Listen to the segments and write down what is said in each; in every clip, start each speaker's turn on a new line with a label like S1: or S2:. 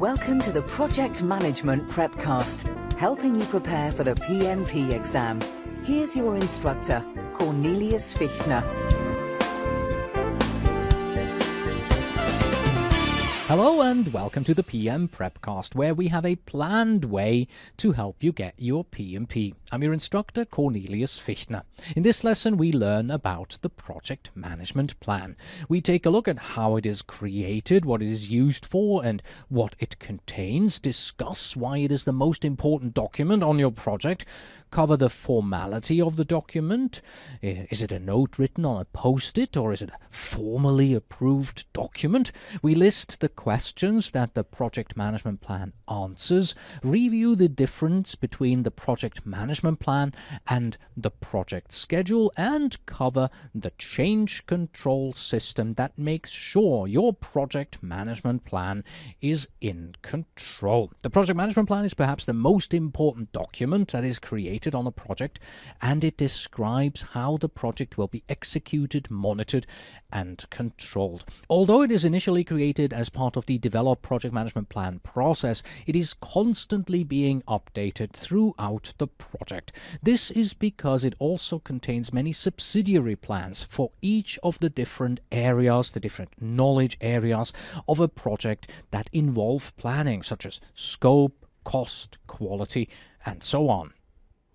S1: Welcome to the Project Management Prepcast, helping you prepare for the PMP exam. Here's your instructor, Cornelius Fichtner.
S2: Hello and welcome to the PM Prepcast, where we have a planned way to help you get your PMP. I'm your instructor, Cornelius Fichtner. In this lesson, we learn about the Project Management Plan. We take a look at how it is created, what it is used for, and what it contains, discuss why it is the most important document on your project, cover the formality of the document. Is it a note written on a post-it, or is it a formally approved document? We list the questions that the Project Management Plan answers, review the difference between the Project Management Plan and the project schedule, and cover the change control system that makes sure your Project Management Plan is in control. The Project Management Plan is perhaps the most important document that is created on a project, and it describes how the project will be executed, monitored, and controlled. Although it is initially created as part of the Develop Project Management Plan process, it is constantly being updated throughout the project. This is because it also contains many subsidiary plans for each of the different areas, the different knowledge areas of a project that involve planning, such as scope, cost, quality, and so on.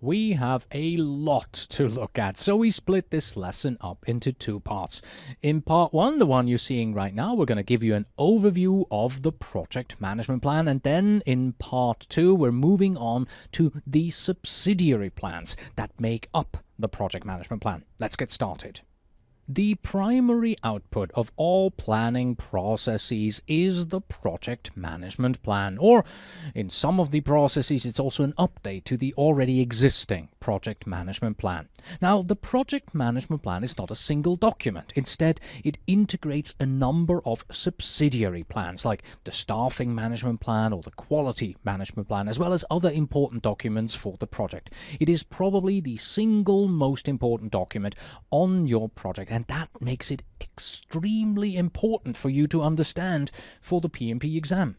S2: We have a lot to look at, so we split this lesson up into two parts. In part one, the one you're seeing right now, we're going to give you an overview of the Project Management Plan, and then in part two, we're moving on to the subsidiary plans that make up the Project Management Plan. Let's get started. The primary output of all planning processes is the Project Management Plan, or in some of the processes it's also an update to the already existing Project Management Plan. Now, the Project Management Plan is not a single document. Instead, it integrates a number of subsidiary plans like the Staffing Management Plan or the Quality Management Plan, as well as other important documents for the project. It is probably the single most important document on your project, and that makes it extremely important for you to understand for the PMP exam.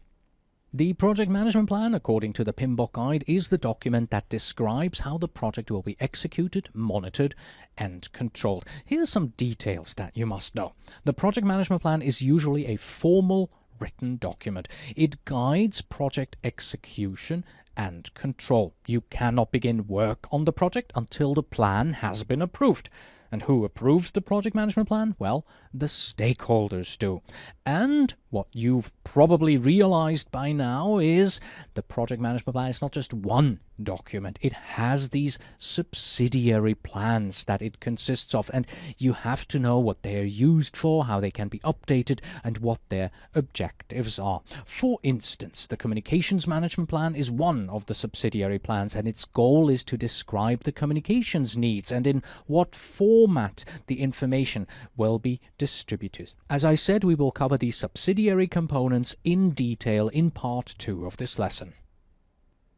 S2: The Project Management Plan, according to the PMBOK guide, is the document that describes how the project will be executed, monitored, and controlled. Here are some details that you must know. The Project Management Plan is usually a formal written document. It guides project execution and control. You cannot begin work on the project until the plan has been approved. And who approves the Project Management Plan? Well, the stakeholders do. And what you've probably realized by now is the Project Management Plan is not just one document. It has these subsidiary plans that it consists of, and you have to know what they are used for, how they can be updated, and what their objectives are. For instance, the Communications Management Plan is one of the subsidiary plans, and its goal is to describe the communications needs and in what format the information will be distributed. As I said, we will cover the subsidiary components in detail in part 2 of this lesson.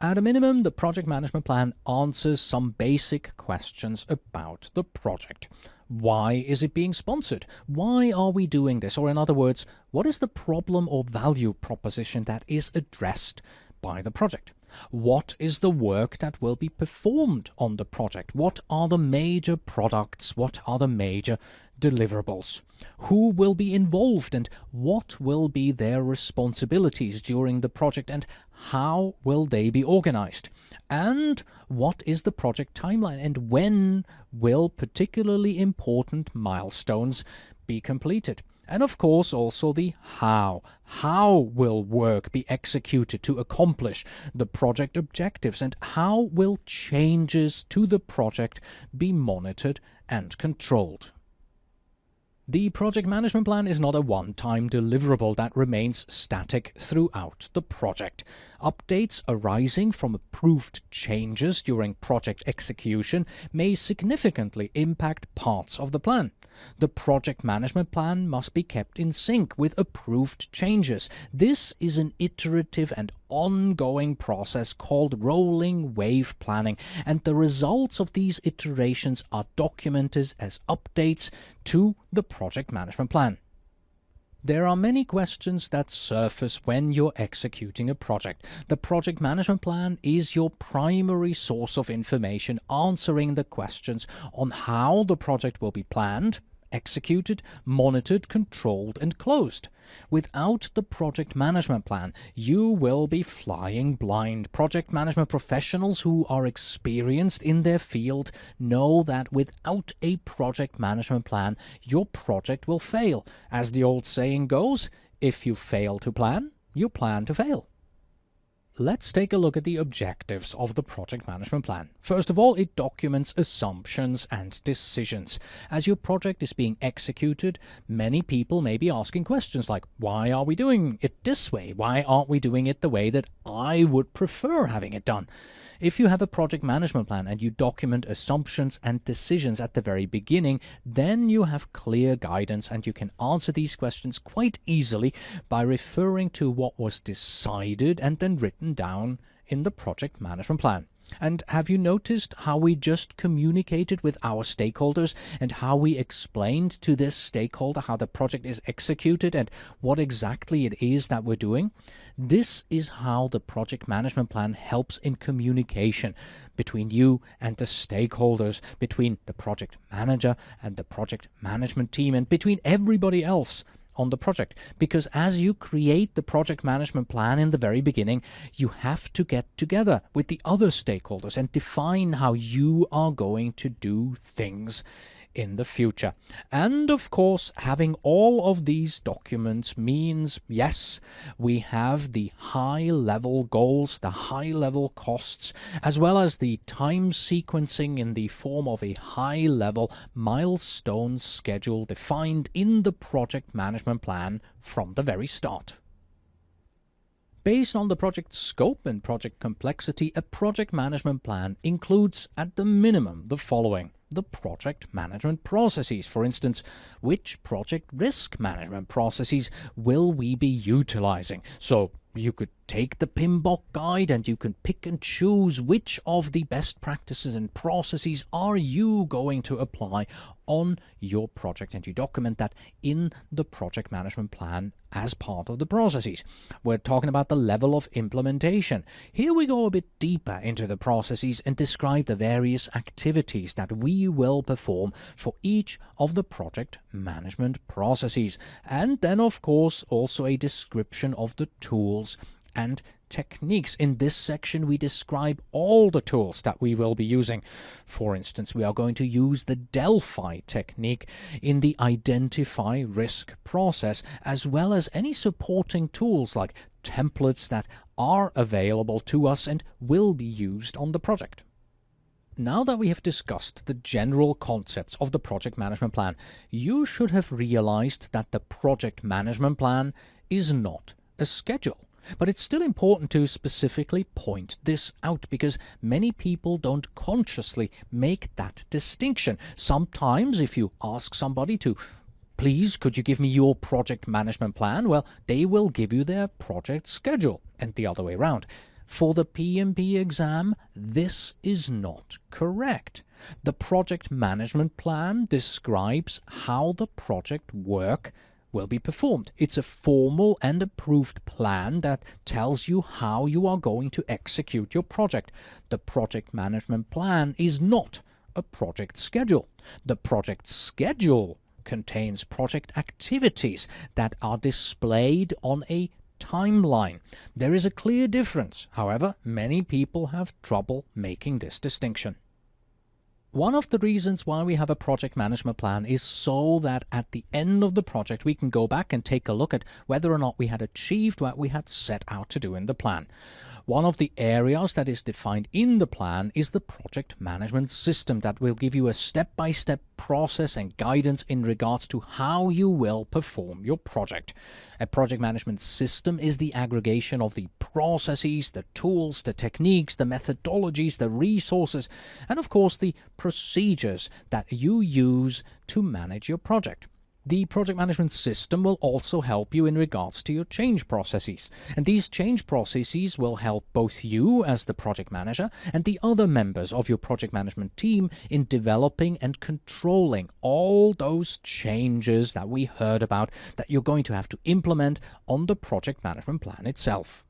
S2: At a minimum, the Project Management Plan answers some basic questions about the project. Why is it being sponsored? Why are we doing this? Or in other words, what is the problem or value proposition that is addressed by the project? What is the work that will be performed on the project? What are the major products? What are the major deliverables? Who will be involved, and what will be their responsibilities during the project, and how will they be organized? And what is the project timeline, and when will particularly important milestones be completed? And of course also the how. How will work be executed to accomplish the project objectives, and how will changes to the project be monitored and controlled? The Project Management Plan is not a one-time deliverable that remains static throughout the project. Updates arising from approved changes during project execution may significantly impact parts of the plan. The Project Management Plan must be kept in sync with approved changes. This is an iterative and ongoing process called rolling wave planning, and the results of these iterations are documented as updates to the Project Management Plan. There are many questions that surface when you're executing a project. The project management plan is your primary source of information answering the questions on how the project will be planned, executed, monitored, controlled, and closed. Without the project management plan, you will be flying blind. Project management professionals who are experienced in their field know that without a project management plan, your project will fail. As the old saying goes, if you fail to plan, you plan to fail. Let's take a look at the objectives of the project management plan. First of all, it documents assumptions and decisions. As your project is being executed, many people may be asking questions like, why are we doing it this way? Why aren't we doing it the way that I would prefer having it done? If you have a project management plan and you document assumptions and decisions at the very beginning, then you have clear guidance and you can answer these questions quite easily by referring to what was decided and then written down in the project management plan. And have you noticed how we just communicated with our stakeholders and how we explained to this stakeholder how the project is executed and what exactly it is that we're doing? This is how the project management plan helps in communication between you and the stakeholders, between the project manager and the project management team, and between everybody else on the project. Because as you create the project management plan in the very beginning, you have to get together with the other stakeholders and define how you are going to do things in the future. And of course, having all of these documents means, yes, we have the high-level goals, the high-level costs, as well as the time sequencing in the form of a high-level milestone schedule defined in the project management plan from the very start. Based on the project scope and project complexity, a project management plan includes at the minimum the following: the project management processes. For instance, which project risk management processes will we be utilizing? So you could take the PMBOK guide and you can pick and choose which of the best practices and processes are you going to apply on your project, and you document that in the project management plan as part of the processes. We're talking about the level of implementation. Here we go a bit deeper into the processes and describe the various activities that we will perform for each of the project management processes. And then, of course, also a description of the tools and techniques. In this section, we describe all the tools that we will be using. For instance, we are going to use the Delphi technique in the identify risk process, as well as any supporting tools like templates that are available to us and will be used on the project. Now that we have discussed the general concepts of the project management plan, you should have realized that the project management plan is not a schedule. But it's still important to specifically point this out because many people don't consciously make that distinction. Sometimes if you ask somebody to, please, could you give me your project management plan? Well, they will give you their project schedule, and the other way around. For the PMP exam, this is not correct. The project management plan describes how the project work will be performed. It's a formal and approved plan that tells you how you are going to execute your project. The project management plan is not a project schedule. The project schedule contains project activities that are displayed on a timeline. There is a clear difference. However, many people have trouble making this distinction. One of the reasons why we have a project management plan is so that at the end of the project we can go back and take a look at whether or not we had achieved what we had set out to do in the plan. One of the areas that is defined in the plan is the project management system that will give you a step-by-step process and guidance in regards to how you will perform your project. A project management system is the aggregation of the processes, the tools, the techniques, the methodologies, the resources, and of course the procedures that you use to manage your project. The project management system will also help you in regards to your change processes. And these change processes will help both you as the project manager and the other members of your project management team in developing and controlling all those changes that we heard about that you're going to have to implement on the project management plan itself.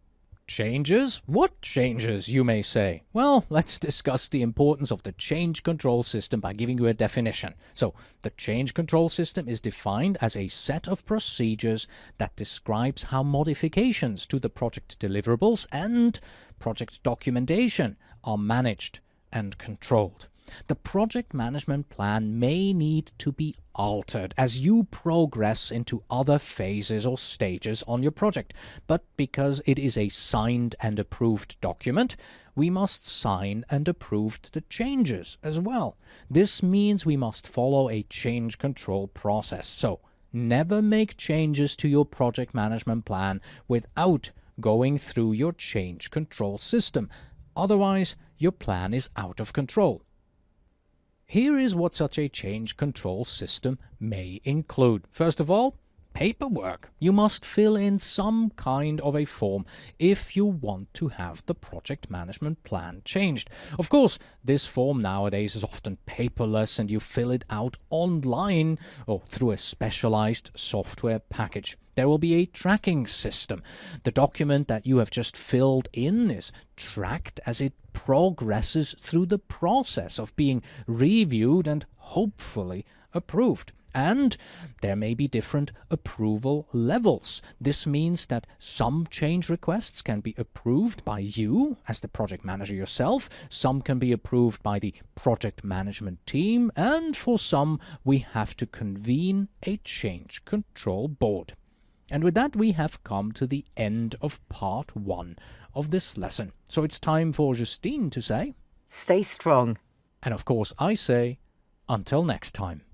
S2: Changes? What changes, you may say? Well, let's discuss the importance of the change control system by giving you a definition. So, the change control system is defined as a set of procedures that describes how modifications to the project deliverables and project documentation are managed and controlled. The project management plan may need to be altered as you progress into other phases or stages on your project, but because it is a signed and approved document, we must sign and approve the changes as well. This means we must follow a change control process. So, never make changes to your project management plan without going through your change control system. Otherwise, your plan is out of control. Here is what such a change control system may include. First of all, paperwork. You must fill in some kind of a form if you want to have the project management plan changed. Of course, this form nowadays is often paperless and you fill it out online or through a specialized software package. There will be a tracking system. The document that you have just filled in is tracked as it progresses through the process of being reviewed and hopefully approved. And there may be different approval levels. This means that some change requests can be approved by you as the project manager yourself, some can be approved by the project management team, and for some we have to convene a change control board. And with that, we have come to the end of part 1 of this lesson. So it's time for Justine to say,
S1: Stay strong.
S2: and of course I say, until next time.